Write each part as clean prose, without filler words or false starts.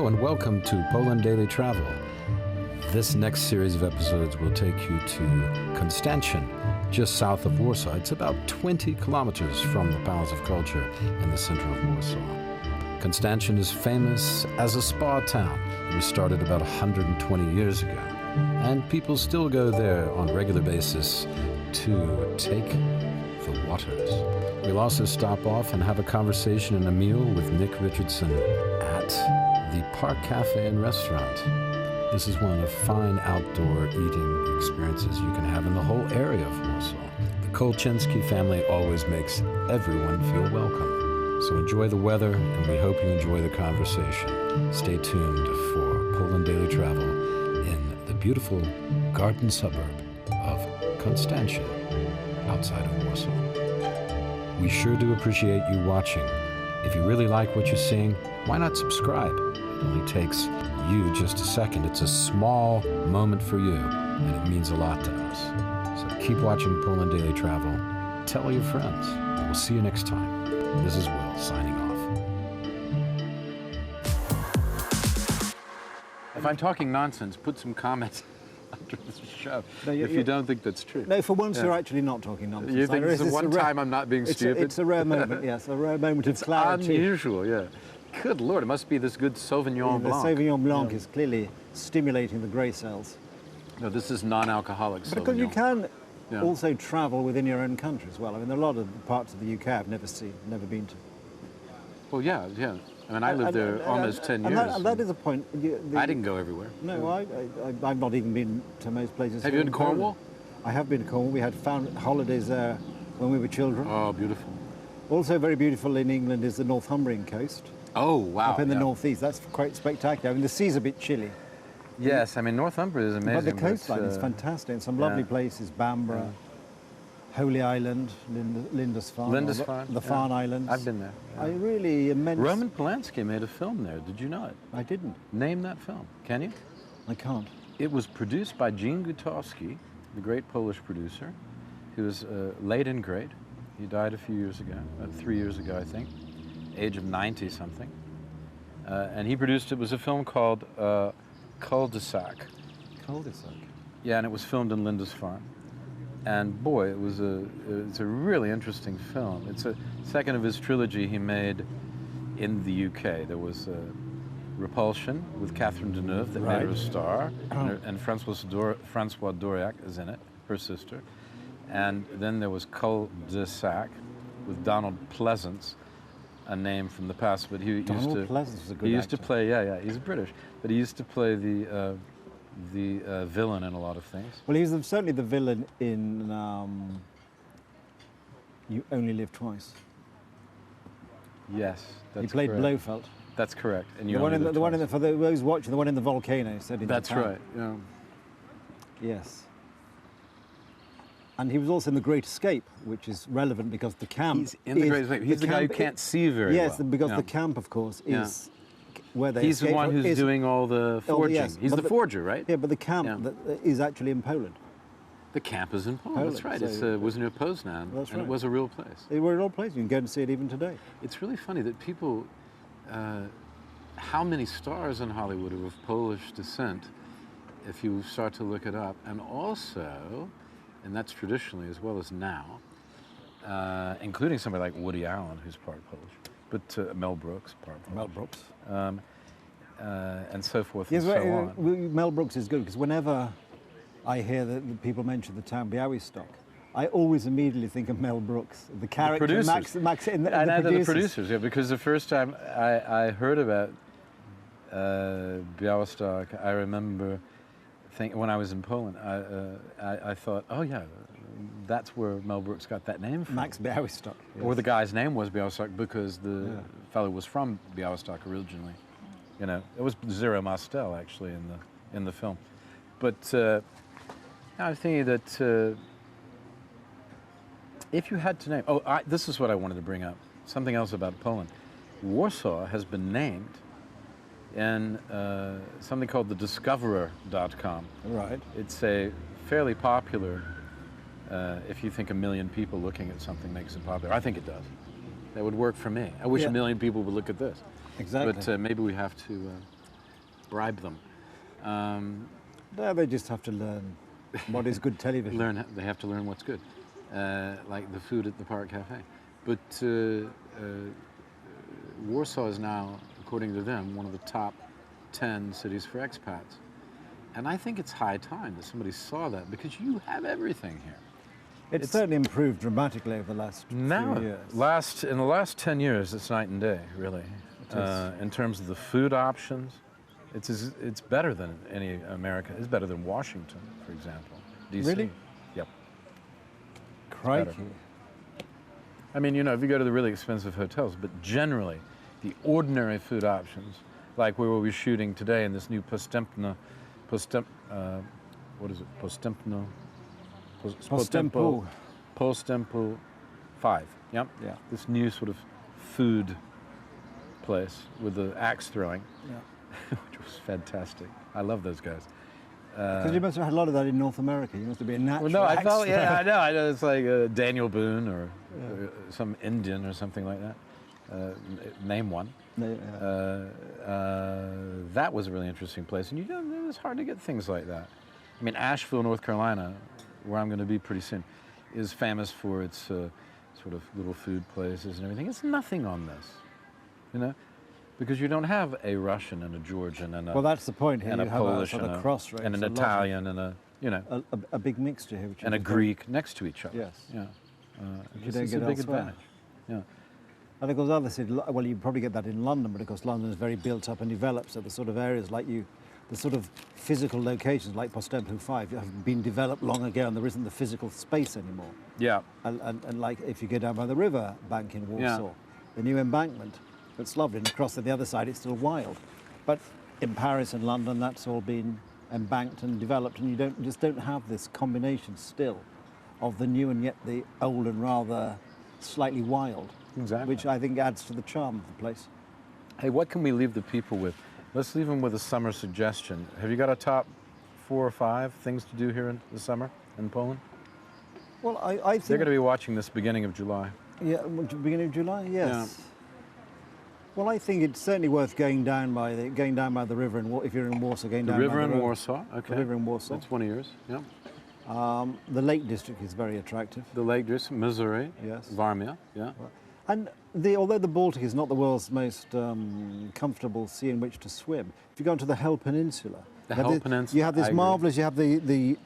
Hello and welcome to Poland Daily Travel. This next series of episodes will take you to Konstantin, just south of Warsaw. It's about 20 kilometers from the Palace of Culture in the center of Warsaw. Konstantin is famous as a spa town. It was started about 120 years ago, and people still go there on a regular basis to take the waters. We'll also stop off and have a conversation and a meal with Nick Richardson at the Park Cafe and Restaurant. This is one of fine outdoor eating experiences you can have in the whole area of Warsaw. The Kolczynski family always makes everyone feel welcome. So enjoy the weather, and we hope you enjoy the conversation. Stay tuned for Poland Daily Travel in the beautiful garden suburb of Konstantin, outside of Warsaw. We sure do appreciate you watching. If you really like what you're seeing, why not subscribe? It only takes you just a second. It's a small moment for you, and it means a lot to us. So keep watching Poland Daily Travel. Tell your friends. We'll see you next time. This is Will, signing off. If I'm talking nonsense, put some comments under the show if you don't think that's true. No, for once you're actually not talking nonsense. You think it's the one time I'm not being stupid? It's a rare moment, yes, a rare moment of clarity. It's unusual, yeah. Good Lord, it must be this good Sauvignon Blanc. The Sauvignon Blanc is clearly stimulating the grey cells. No, this is non-alcoholic Sauvignon. Because you can also travel within your own country as well. I mean, there are a lot of parts of the UK I've never been to. Well, yeah. I mean, I lived there almost 10 years. And that is a point. I didn't go everywhere. No, I've not even been to most places. Have you been to Cornwall? I have been to Cornwall. We had found holidays there when we were children. Oh, beautiful. Also very beautiful in England is the Northumbrian coast. Oh, wow. Up in the northeast. That's quite spectacular. I mean, the sea's a bit chilly. Yes, I mean, Northumbria is amazing. But the coastline is fantastic. Some lovely places, Bamborough, Holy Island, Lindisfarne. Lindisfarne? The Farne Islands. I've been there. I really immense. Roman Polanski made a film there. Did you know it? I didn't. Name that film. Can you? I can't. It was produced by Gene Gutowski, the great Polish producer. He was late and great. He died a few years ago, 3 years ago, I think, age of 90-something. And he produced, it was a film called Cul-de-sac. Cul-de-sac? Yeah, and it was filmed in Lindisfarne. And boy, it's a really interesting film. It's a second of his trilogy he made in the UK. There was Repulsion with Catherine Deneuve that made her a star, and Francois Doriac is in it, her sister. And then there was Cul-de-sac with Donald Pleasance, a name from the past, but he used to play. He's British, but he used to play the villain in a lot of things. Well, he was certainly the villain in You Only Live Twice. Yes, that's He played correct. Blofeld. That's correct. And for those watching, the one in the volcano. That's right. Yeah. Yes. And he was also in The Great Escape, which is relevant because the camp. He's in The Great Escape. He's the guy who can't see very well. Yes, because the camp, of course, is where they. He's the one who's doing all the forging. Yes, he's the forger, right? Yeah, but the camp is actually in Poland. The camp is in Poland. That's right. So it was near Poznan, and it was a real place. It was a real place. You can go and see it even today. It's really funny that people, how many stars in Hollywood are of Polish descent, if you start to look it up, and also, and that's traditionally as well as now, including somebody like Woody Allen, who's part Polish, but Mel Brooks, part Polish. Mel Brooks. And so forth and so on. Mel Brooks is good because whenever I hear that people mention the town Białystok, I always immediately think of Mel Brooks, the character the Max in the the producers, yeah, because the first time I heard about Białystok, I remember when I was in Poland, I thought, oh yeah, that's where Mel Brooks got that name from. Max Białystok. Yes. Or the guy's name was Białystok because the fellow was from Białystok originally. You know, it was Zero Mostel actually in the film. But I was thinking that if you had to name, this is what I wanted to bring up. Something else about Poland. Warsaw has been named in something called the Discoverer.com. Right. It's a fairly popular, if you think 1 million people looking at something makes it popular. I think it does. That would work for me. I wish 1 million people would look at this. Exactly. But maybe we have to bribe them. No, they just have to learn what is good television. They have to learn what's good, like the food at the Park Cafe. But Warsaw is now, according to them, one of the top 10 cities for expats. And I think it's high time that somebody saw that, because you have everything here. It's certainly improved dramatically over the last few years. In the last 10 years, it's night and day, really. In terms of the food options, it's better than any America. It's better than Washington, for example. DC. Really? Yep. Crikey. I mean, you know, if you go to the really expensive hotels, but generally, the ordinary food options, like where we'll be shooting today in this new Postempo 5. Yep. Yeah. This new sort of food place with the axe throwing, which was fantastic. I love those guys. Because you must have had a lot of that in North America. You must have been a natural. Well, no, I felt, I know. It's like Daniel Boone or some Indian or something like that. Name one. That was a really interesting place, and it was hard to get things like that. I mean, Asheville, North Carolina, where I'm going to be pretty soon, is famous for its sort of little food places and everything. It's nothing on this, you know, because you don't have a Russian and a Georgian and a well, that's the point here. And you a have Polish a sort of crossroads, and an Italian and a, you know, a big mixture here, which and a Greek next to each other. Yes. Yeah. You don't it's get a big elsewhere. advantage. Yeah. And of course, other cities, well, you probably get that in London, but of course, London is very built up and developed, so the sort of areas like the sort of physical locations like Postempo 5 have been developed long ago, and there isn't the physical space anymore. Yeah. And like if you go down by the river bank in Warsaw, the new embankment, it's lovely, and across to the other side, it's still wild. But in Paris and London, that's all been embanked and developed, and you just don't have this combination still of the new and yet the old and rather slightly wild. Exactly. Which I think adds to the charm of the place. Hey, what can we leave the people with? Let's leave them with a summer suggestion. Have you got a top 4 or 5 things to do here in the summer in Poland? Well, I think they're going to be watching this beginning of July. Yeah, beginning of July. Yes. Yeah. Well, I think it's certainly worth going down by the river, and if you're in Warsaw, going down the river by the in road. Warsaw. Okay. The river in Warsaw. That's one of yours. Yeah. The Lake District is very attractive. The Lake District, Missouri. Yes. Varmia. Yeah. And although the Baltic is not the world's most comfortable sea in which to swim, if you go onto the Hel Peninsula, Peninsula, you have this marvelous. You have the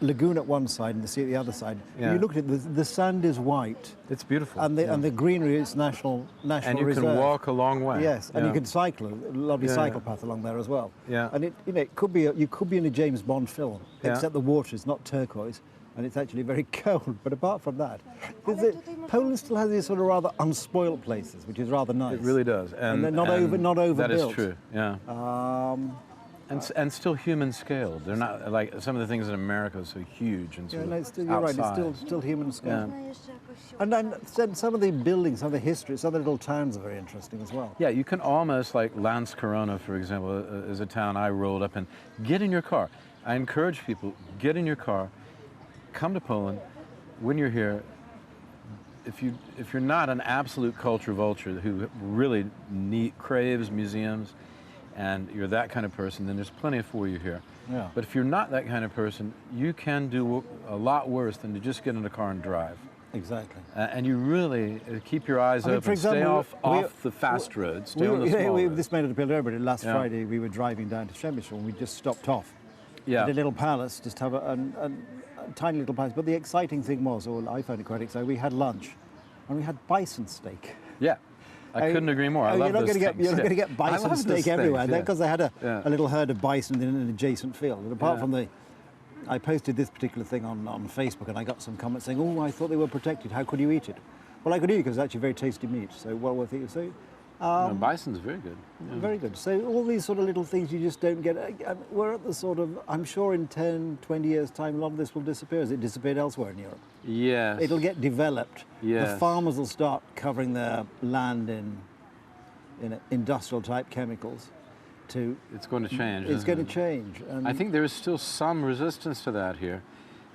lagoon at one side and the sea at the other side. Yeah. You look at it, the sand is white. It's beautiful. And the greenery is national and you reserve. can walk a long way. Yes, and you can cycle a lovely cycle path along there as well. Yeah. And it could be you could be in a James Bond film, except the water is not turquoise. And it's actually very cold. But apart from that, Poland still has these sort of rather unspoiled places, which is rather nice. It really does. And they're not overbuilt. That is true, yeah. And still human scaled. They're not, like some of the things in America are so huge and sort of you're right, it's still human scale. And then some of the buildings, some of the history, some of the little towns are very interesting as well. Yeah, you can almost, like Lanckorona, for example, is a town I rolled up in. Get in your car. I encourage people, get in your car, come to Poland. When you're here, if you're not an absolute culture vulture who really craves museums, and you're that kind of person, then there's plenty for you here. Yeah. But if you're not that kind of person, you can do a lot worse than to just get in a car and drive. Exactly. And you really keep your eyes open. For example, stay off the fast roads. Stay on the small roads. This made it appeal to everybody. Last Friday, we were driving down to Przemysl, and we just stopped off. Yeah. At a little palace, just have a tiny little palace. But the exciting thing was, or I found it quite exciting, we had lunch, and we had bison steak. Yeah. I couldn't agree more. I love those things. You're not going to get bison steak everywhere, because they had a little herd of bison in an adjacent field. And apart from I posted this particular thing on Facebook, and I got some comments saying, "Oh, I thought they were protected. How could you eat it?" Well, I could eat it because it's actually very tasty meat, so well worth eating. So, bison's very good. Yeah. Very good. So all these sort of little things you just don't get. We're at the sort of, I'm sure in 10, 20 years' time, a lot of this will disappear as it disappeared elsewhere in Europe. Yes. It'll get developed. Yes. The farmers will start covering their land in industrial type chemicals. It's going to change. It's going to change. I think there is still some resistance to that here,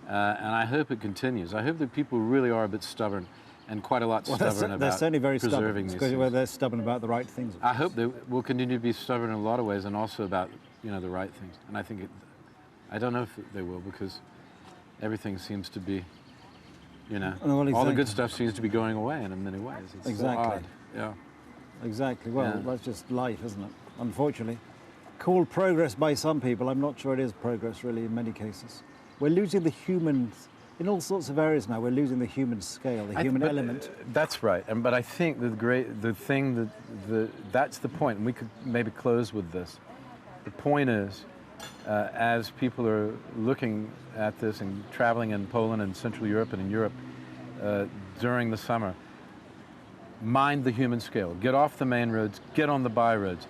and I hope it continues. I hope that people really are a bit stubborn and quite a lot stubborn they're about certainly very preserving stubborn, these because things. they're stubborn about the right things. I hope they will continue to be stubborn in a lot of ways, and also about, you know, the right things. And I think I don't know if they will, because everything seems to be, you know, Well, all the exactly. good stuff seems to be going away in many ways. It's Exactly. so odd. Yeah. Exactly. Well, Yeah. that's just life, isn't it? Unfortunately. Called progress by some people. I'm not sure it is progress, really, in many cases. We're losing the humans in all sorts of areas now. We're losing the human scale, the human element. That's right. But I think that's the point, and we could maybe close with this. The point is, as people are looking at this and traveling in Poland and Central Europe and in Europe during the summer, mind the human scale. Get off the main roads, get on the by roads,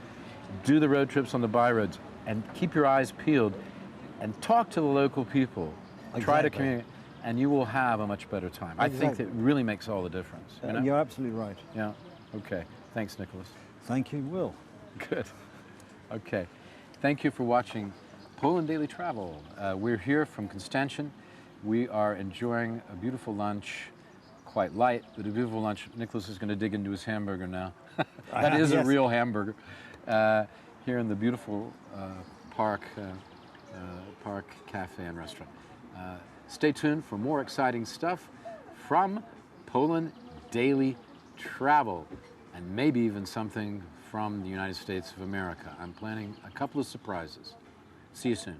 do the road trips on the by roads, and keep your eyes peeled and talk to the local people. Try to Exactly. communicate, and you will have a much better time. I think Exactly. that really makes all the difference. You know? You're absolutely right. Yeah. Okay. Thanks, Nicholas. Thank you, Will. Good. Okay. Thank you for watching Poland Daily Travel. We're here from Constantian. We are enjoying a beautiful lunch, quite light, but a beautiful lunch. Nicholas is going to dig into his hamburger now. That is yes. a real hamburger. Here in the beautiful Park Cafe and Restaurant. Stay tuned for more exciting stuff from Poland Daily Travel, and maybe even something from the United States of America. I'm planning a couple of surprises. See you soon.